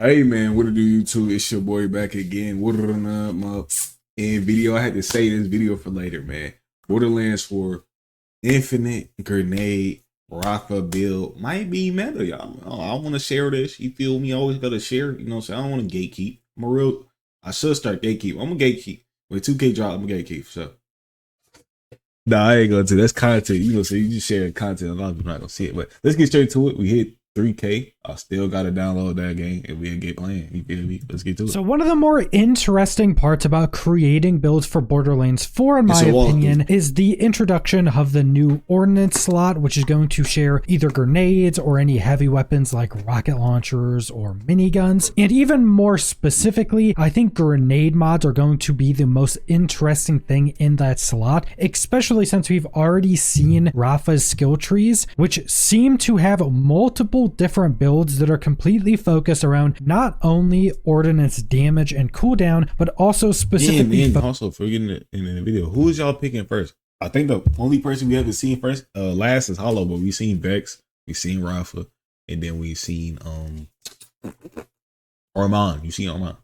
Hey man, what it do YouTube? It's your boy back again. What it my in video? I had to say this video for later, man. Borderlands for infinite grenade Rafa build might be meta, y'all. I want to share this. You feel me? I always gotta share. You know what I'm saying? I don't want to gatekeep. I should start gatekeep. I'm a gatekeep. With 2K drop, I'm a gatekeep. So nah, I ain't gonna do that's content. You know, so you just share content. A lot of people not gonna see it. But let's get straight to it. We hit 3K. I still gotta download that game and we'll get playing. You feel me? Let's get to it. So one of the more interesting parts about creating builds for Borderlands 4, in my opinion, is the introduction of the new ordnance slot, which is going to share either grenades or any heavy weapons like rocket launchers or miniguns. And even more specifically, I think grenade mods are going to be the most interesting thing in that slot, especially since we've already seen Rafa's skill trees, which seem to have multiple different builds that are completely focused around not only ordnance damage and cooldown, but also specifically and also forgetting it in the video, who is y'all picking first? I think the only person we haven't seen last is Hollow, but we've seen Vex, we've seen Rafa, and then we've seen Armand. You seen Armand.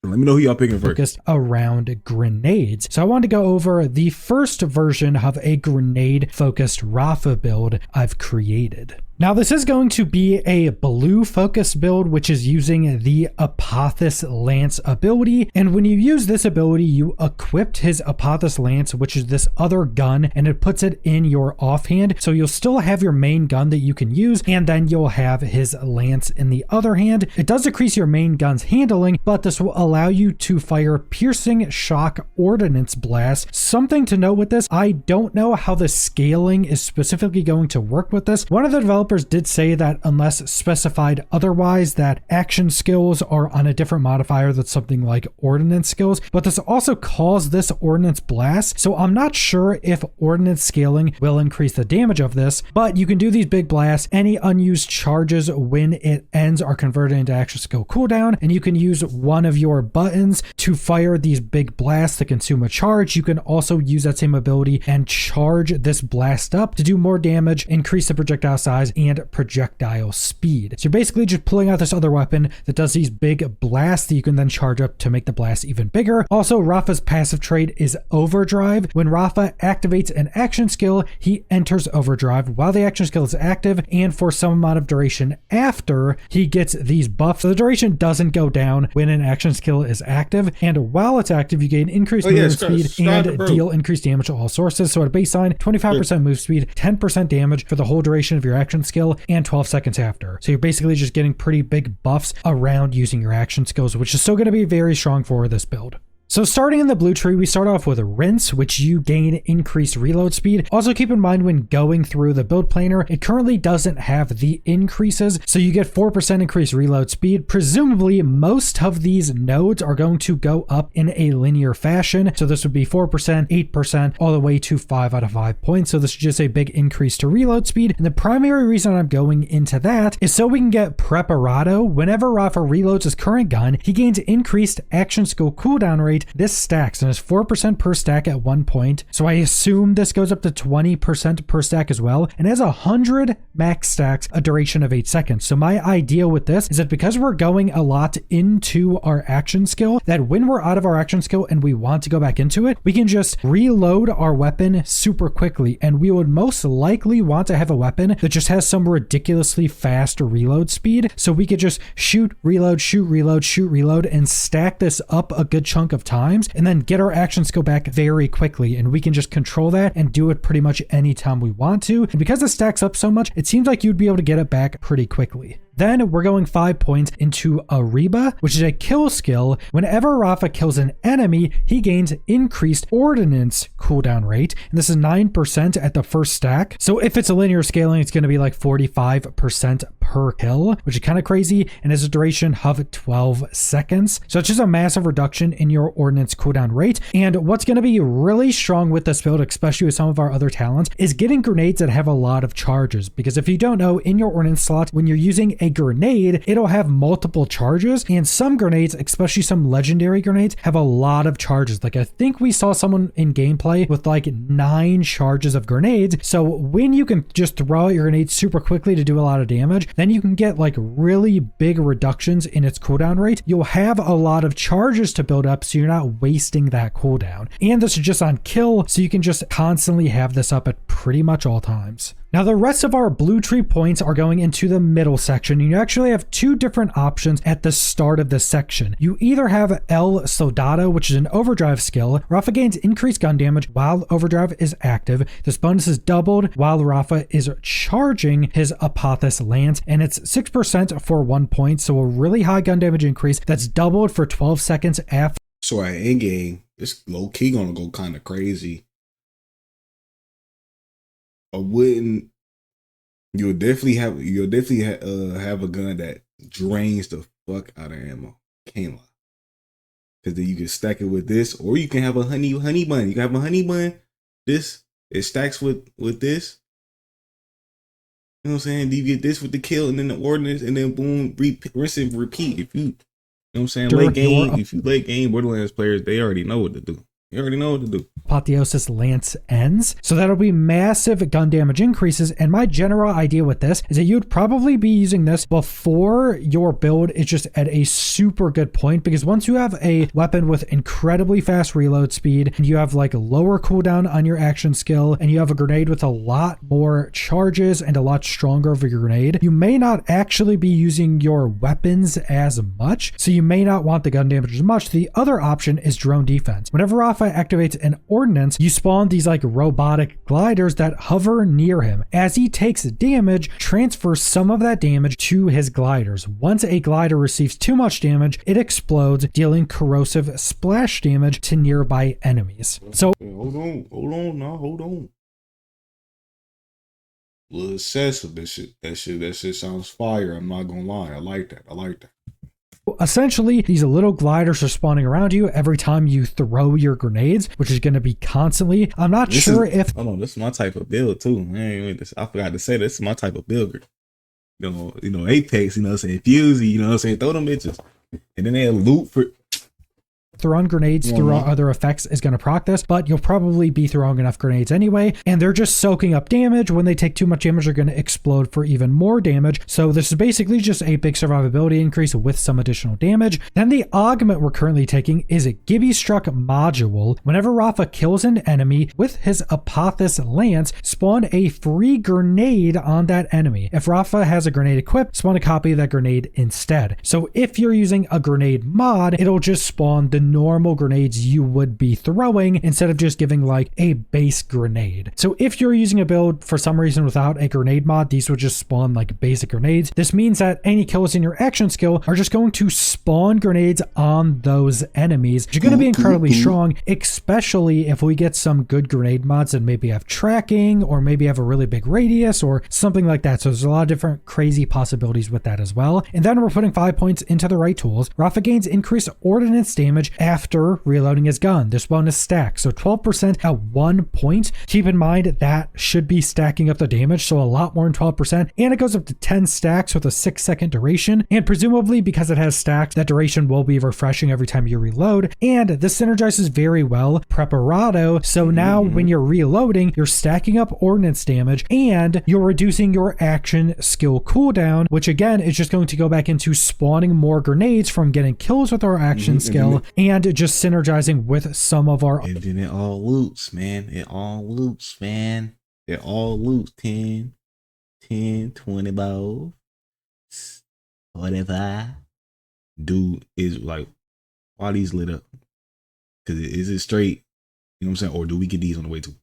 Let me know who y'all picking first. Focused around grenades. So I wanted to go over the first version of a grenade focused Rafa build I've created. Now this is going to be a blue focused build, which is using the Apotheus Lance ability. And when you use this ability, you equipped his Apotheus Lance, which is this other gun, and it puts it in your offhand. So you'll still have your main gun that you can use, and then you'll have his lance in the other hand. It does decrease your main gun's handling, but this will allow you to fire piercing shock ordnance blast. Something to note with this, I don't know how the scaling is specifically going to work with this. One of the developers did say that unless specified otherwise, that action skills are on a different modifier that's something like ordnance skills, but this also calls this ordnance blast. So I'm not sure if ordnance scaling will increase the damage of this, but you can do these big blasts. Any unused charges when it ends are converted into action skill cooldown, and you can use one of your buttons to fire these big blasts to consume a charge. You can also use that same ability and charge this blast up to do more damage, increase the projectile size and projectile speed. So you're basically just pulling out this other weapon that does these big blasts that you can then charge up to make the blast even bigger. Also, Rafa's passive trait is Overdrive. When Rafa activates an action skill, he enters Overdrive while the action skill is active and for some amount of duration after he gets these buffs. So the duration doesn't go down when an action skill is active, and while it's active, you gain increased movement speed and deal increased damage to all sources. So at a baseline, 25% move speed, 10% damage for the whole duration of your action skill, and 12 seconds after. So you're basically just getting pretty big buffs around using your action skills, which is still going to be very strong for this build. So starting in the blue tree, we start off with a rinse, which you gain increased reload speed. Also keep in mind when going through the build planner, it currently doesn't have the increases. So you get 4% increased reload speed. Presumably most of these nodes are going to go up in a linear fashion. So this would be 4%, 8%, all the way to 5 out of 5 points. So this is just a big increase to reload speed. And the primary reason I'm going into that is so we can get Preparado. Whenever Rafa reloads his current gun, he gains increased action skill cooldown rate. This stacks and is 4% per stack at one point. So I assume this goes up to 20% per stack as well, and has 100 max stacks, a duration of 8 seconds. So my idea with this is that because we're going a lot into our action skill, that when we're out of our action skill and we want to go back into it, we can just reload our weapon super quickly. And we would most likely want to have a weapon that just has some ridiculously fast reload speed. So we could just shoot, reload, shoot, reload, shoot, reload, and stack this up a good chunk of times and then get our action skill back very quickly, and we can just control that and do it pretty much anytime we want to. And because it stacks up so much, it seems like you'd be able to get it back pretty quickly. Then we're going 5 points into Ariba, which is a kill skill. Whenever Rafa kills an enemy, he gains increased ordnance cooldown rate. And this is 9% at the first stack. So if it's a linear scaling, it's going to be like 45% per kill, which is kind of crazy, and has a duration of 12 seconds. So it's just a massive reduction in your ordnance cooldown rate. And what's going to be really strong with this build, especially with some of our other talents, is getting grenades that have a lot of charges. Because if you don't know, in your ordnance slot, when you're using a a grenade, it'll have multiple charges, and some grenades, especially some legendary grenades, have a lot of charges. Like I think we saw someone in gameplay with like 9 charges of grenades. So when you can just throw out your grenades super quickly to do a lot of damage, then you can get like really big reductions in its cooldown rate. You'll have a lot of charges to build up, so you're not wasting that cooldown. And this is just on kill, so you can just constantly have this up at pretty much all times. Now the rest of our blue tree points are going into the middle section. You actually have 2 different options at the start of this section. You either have El Soldado, which is an overdrive skill. Rafa gains increased gun damage while overdrive is active. This bonus is doubled while Rafa is charging his Apotheus lance, and it's 6% for 1 point, so a really high gun damage increase that's doubled for 12 seconds after. So at endgame, it's low-key gonna go kind of crazy. You'll definitely have a gun that drains the fuck out of ammo. Can't lie. Because then you can stack it with this, or you can have a honey bun. You can have a honey bun. This it stacks with this. You know what I'm saying? You get this with the kill, and then the ordnance, and then boom, rinse and repeat. If you know what I'm saying, late game. If you late game Borderlands players, they already know what to do. You already know what to do. Apotheosis lance ends. So that'll be massive gun damage increases. And my general idea with this is that you'd probably be using this before your build is just at a super good point, because once you have a weapon with incredibly fast reload speed, and you have like lower cooldown on your action skill, and you have a grenade with a lot more charges and a lot stronger of your grenade, you may not actually be using your weapons as much. So you may not want the gun damage as much. The other option is drone defense. Whenever Rafa activates an ordnance, you spawn these like robotic gliders that hover near him. As he takes damage, transfer some of that damage to his gliders. Once a glider receives too much damage, it explodes, dealing corrosive splash damage to nearby enemies. So hold on. Little excessive. That shit sounds fire. I'm not gonna lie. I like that. essentially, these little gliders are spawning around you every time you throw your grenades, which is going to be constantly. I'm not sure if... Hold on, this is my type of build too. I forgot to say this is my type of builder. You know, Apex, you know what I'm saying, Fusey, you know what I'm saying, throw them bitches. And then they loot for... Throwing grenades through other effects is going to proc this, but you'll probably be throwing enough grenades anyway, and they're just soaking up damage. When they take too much damage, they're going to explode for even more damage. So this is basically just a big survivability increase with some additional damage. Then the augment we're currently taking is a Gibistruct module. Whenever Rafa kills an enemy with his Apotheus lance, spawn a free grenade on that enemy. If Rafa has a grenade equipped, spawn a copy of that grenade instead. So if you're using a grenade mod, it'll just spawn the normal grenades you would be throwing instead of just giving like a base grenade. So if you're using a build for some reason without a grenade mod, these would just spawn like basic grenades. This means that any kills in your action skill are just going to spawn grenades on those enemies. You're going to be incredibly strong, especially if we get some good grenade mods that maybe have tracking or maybe have a really big radius or something like that. So there's a lot of different crazy possibilities with that as well. And then we're putting 5 points into the right tools. Rafa gains increased ordnance damage after reloading his gun. This bonus stacks, so 12% at 1 point. Keep in mind that should be stacking up the damage, so a lot more than 12%, and it goes up to 10 stacks with a 6-second duration, and presumably because it has stacks, that duration will be refreshing every time you reload, and this synergizes very well Preparado, so now when you're reloading, you're stacking up ordnance damage, and you're reducing your action skill cooldown, which again is just going to go back into spawning more grenades from getting kills with our action skill, and just synergizing with some of our... And then it all loots, man. It all loots 10, 20 balls, 45. Dude is like, why these lit up? Because is it straight? You know what I'm saying? Or do we get these on the way too?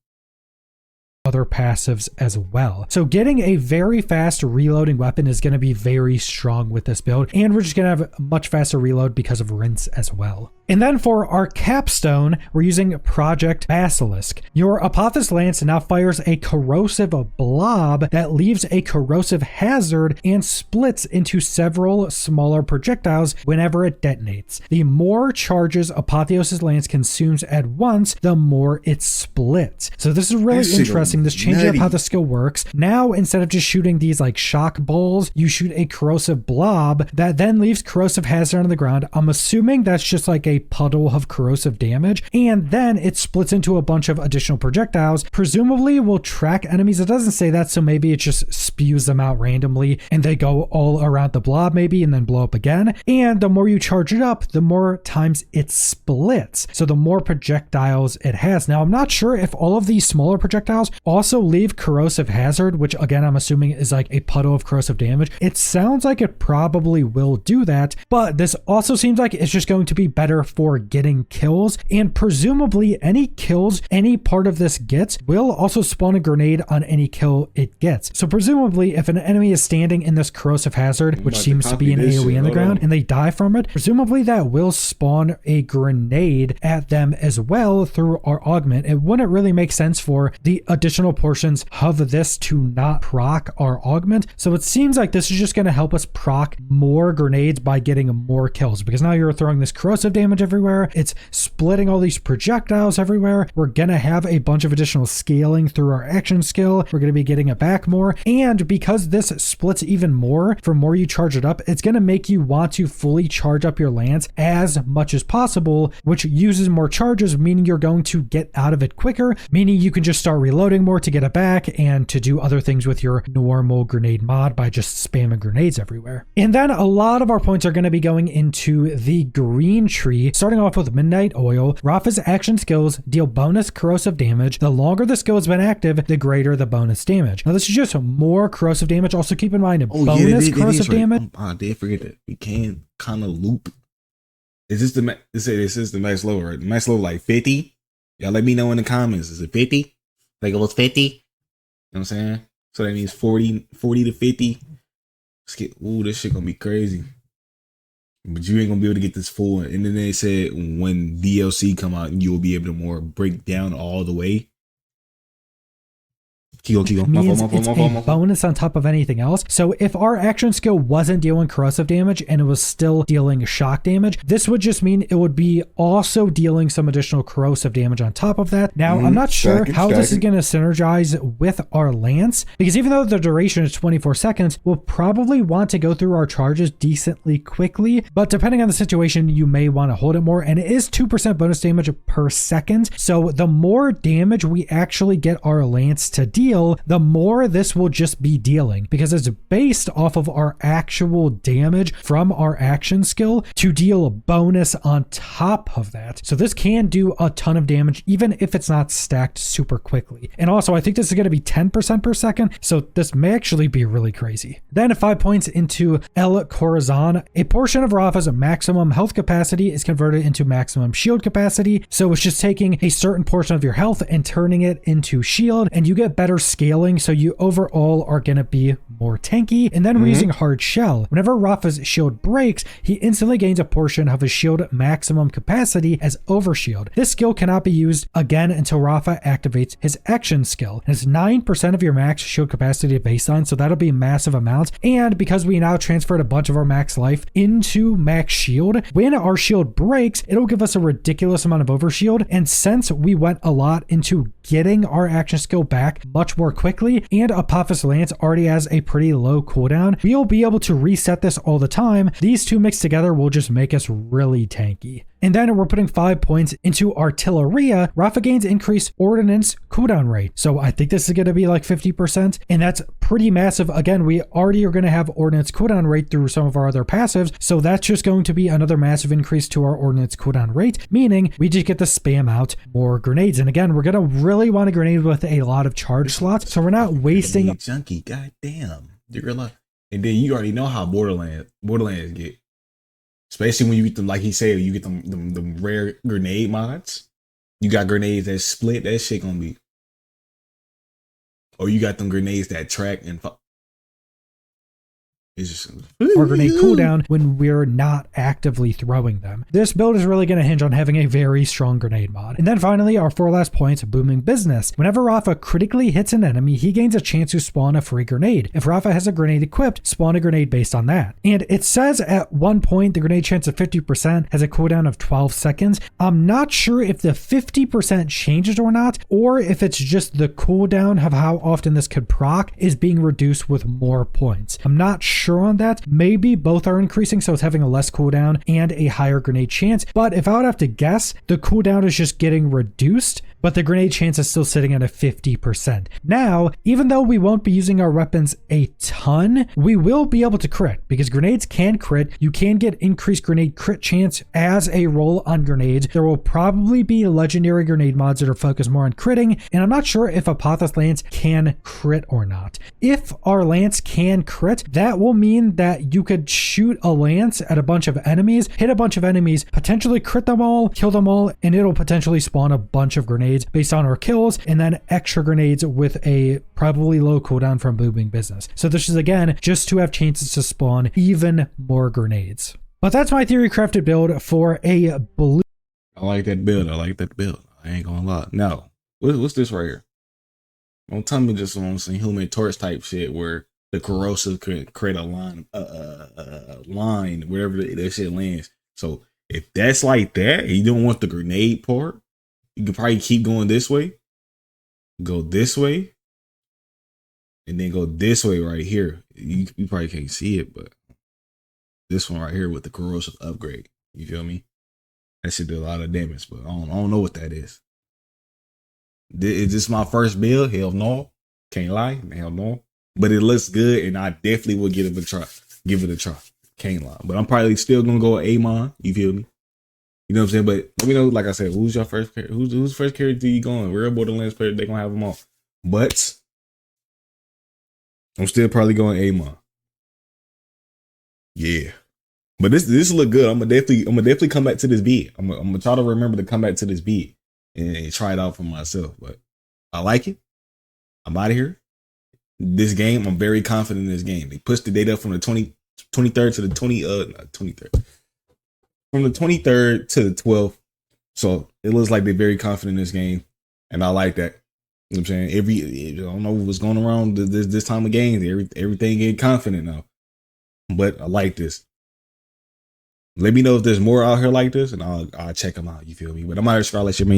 Other passives as well. So getting a very fast reloading weapon is going to be very strong with this build, and we're just going to have a much faster reload because of rinse as well. And then for our capstone, we're using Project Basilisk. Your Apotheus lance now fires a corrosive blob that leaves a corrosive hazard and splits into several smaller projectiles whenever it detonates. The more charges Apotheus' lance consumes at once, the more it splits. So this is really interesting interesting. This changes up how the skill works. Now, instead of just shooting these like shock balls, you shoot a corrosive blob that then leaves corrosive hazard on the ground. I'm assuming that's just like a puddle of corrosive damage. And then it splits into a bunch of additional projectiles. Presumably will track enemies. It doesn't say that, so maybe it just spews them out randomly and they go all around the blob maybe and then blow up again. And the more you charge it up, the more times it splits. So the more projectiles it has. Now, I'm not sure if all of these smaller projectiles also leave corrosive hazard, which again, I'm assuming is like a puddle of corrosive damage. It sounds like it probably will do that, but this also seems like it's just going to be better for getting kills. And presumably any kills any part of this gets will also spawn a grenade on any kill it gets. So presumably if an enemy is standing in this corrosive hazard, which seems to be an AoE in the ground, and they die from it, presumably that will spawn a grenade at them as well through our augment. It wouldn't really make sense for the additional portions of this to not proc our augment. So it seems like this is just going to help us proc more grenades by getting more kills, because now you're throwing this corrosive damage everywhere. It's splitting all these projectiles everywhere. We're going to have a bunch of additional scaling through our action skill. We're going to be getting it back more. And because this splits even more, for more you charge it up, it's going to make you want to fully charge up your lance as much as possible, which uses more charges, meaning you're going to get out of it quicker, meaning you can just start reloading more to get it back and to do other things with your normal grenade mod by just spamming grenades everywhere. And then a lot of our points are going to be going into the green tree, starting off with Midnight Oil. Rafa's action skills deal bonus corrosive damage. The longer the skill has been active, the greater the bonus damage. Now this is just more corrosive damage. Also keep in mind bonus corrosive damage. I did forget that we can kind of loop. Is this the this is the max level, right? The max level like 50. Y'all let me know in the comments. Is it 50? Like it was 50? You know what I'm saying? So that means 40 to 50. Ooh, this shit gonna be crazy. But you ain't gonna be able to get this full. And then they said when DLC come out, you'll be able to more break down all the way. Keep means it's a bonus on top of anything else. So if our action skill wasn't dealing corrosive damage and it was still dealing shock damage, this would just mean it would be also dealing some additional corrosive damage on top of that. Now, I'm not sure how this is going to synergize with our lance, because even though the duration is 24 seconds, we'll probably want to go through our charges decently quickly, but depending on the situation, you may want to hold it more. And it is 2% bonus damage per second. So the more damage we actually get our lance to deal, the more this will just be dealing, because it's based off of our actual damage from our action skill to deal a bonus on top of that. So this can do a ton of damage, even if it's not stacked super quickly. And also, I think this is going to be 10% per second, so this may actually be really crazy. Then 5 points into El Corazon. A portion of Rafa's maximum health capacity is converted into maximum shield capacity. So it's just taking a certain portion of your health and turning it into shield, and you get better scaling, so you overall are going to be more tanky. And then we're using Hard Shell. Whenever Rafa's shield breaks, he instantly gains a portion of his shield maximum capacity as overshield. This skill cannot be used again until Rafa activates his action skill. And it's 9% of your max shield capacity baseline, so that'll be massive amounts. And because we now transferred a bunch of our max life into max shield, when our shield breaks, it'll give us a ridiculous amount of overshield. And since we went a lot into getting our action skill back much more quickly, and Apotheus Lance already has a pretty low cooldown, we'll be able to reset this all the time. These two mixed together will just make us really tanky. And then we're putting 5 points into Artilleria. Rafa gains increased ordnance cooldown rate. So I think this is going to be like 50%, and that's pretty massive. Again, we already are going to have ordnance cooldown rate through some of our other passives, so that's just going to be another massive increase to our ordnance cooldown rate, meaning we just get to spam out more grenades. And again, we're going to really want a grenade with a lot of charge slots, so we're not wasting. Junkie, goddamn, you're like, and then you already know how Borderlands get. Especially when you get them, like he said, you get them rare grenade mods. You got grenades that split, that shit gonna be. Or you got them grenades that track and It's just or grenade cooldown when we're not actively throwing them. This build is really going to hinge on having a very strong grenade mod. And then finally, our 4 last points, booming business. Whenever Rafa critically hits an enemy, he gains a chance to spawn a free grenade. If Rafa has a grenade equipped, spawn a grenade based on that. And it says at one point the grenade chance of 50% has a cooldown of 12 seconds. I'm not sure if the 50% changes or not, or if it's just the cooldown of how often this could proc is being reduced with more points. I'm not sure on that. Maybe both are increasing, so it's having a less cooldown and a higher grenade chance. But if I would have to guess, the cooldown is just getting reduced, but the grenade chance is still sitting at a 50%. Now, even though we won't be using our weapons a ton, we will be able to crit because grenades can crit. You can get increased grenade crit chance as a roll on grenades. There will probably be legendary grenade mods that are focused more on critting, and I'm not sure if Apotheus Lance can crit or not. If our Lance can crit, that will mean that you could shoot a Lance at a bunch of enemies, hit a bunch of enemies, potentially crit them all, kill them all, and it'll potentially spawn a bunch of grenades based on our kills, and then extra grenades with a probably low cooldown from booming business. So this is again just to have chances to spawn even more grenades. But that's my theory crafted build for a blue. I like that build. I ain't gonna lie. Now, what's this right here? Don't tell me just on some Human Torch type shit where the corrosive could create a line, line wherever that shit lands. So if that's like that, and you don't want the grenade part, you could probably keep going this way, go this way, and then go this way right here. You probably can't see it, but this one right here with the corrosive upgrade. You feel me? That shit did a lot of damage, but I don't know what that is. Is this my first build? Hell no. Can't lie. Hell no. But it looks good, and I definitely will give it a try. Can't lie. But I'm probably still gonna go with Amon. You feel me? You know what I'm saying? But let me know, like I said, who's your first character? Who's first character you going? Real Borderlands player, they gonna have them all. But I'm still probably going Amon. Yeah. But this look good. I'm gonna definitely come back to this beat. I'm gonna try to remember to come back to this beat and try it out for myself. But I like it. I'm out of here. This game, I'm very confident in this game. They pushed the date up from the 23rd to the 23rd. From the 23rd to the 12th. So it looks like they're very confident in this game. And I like that. You know what I'm saying? I don't know what's going around this time of games. Everything getting confident now. But I like this. Let me know if there's more out here like this, and I'll check them out. You feel me? But I'm out here, Scarlet. Shit, man.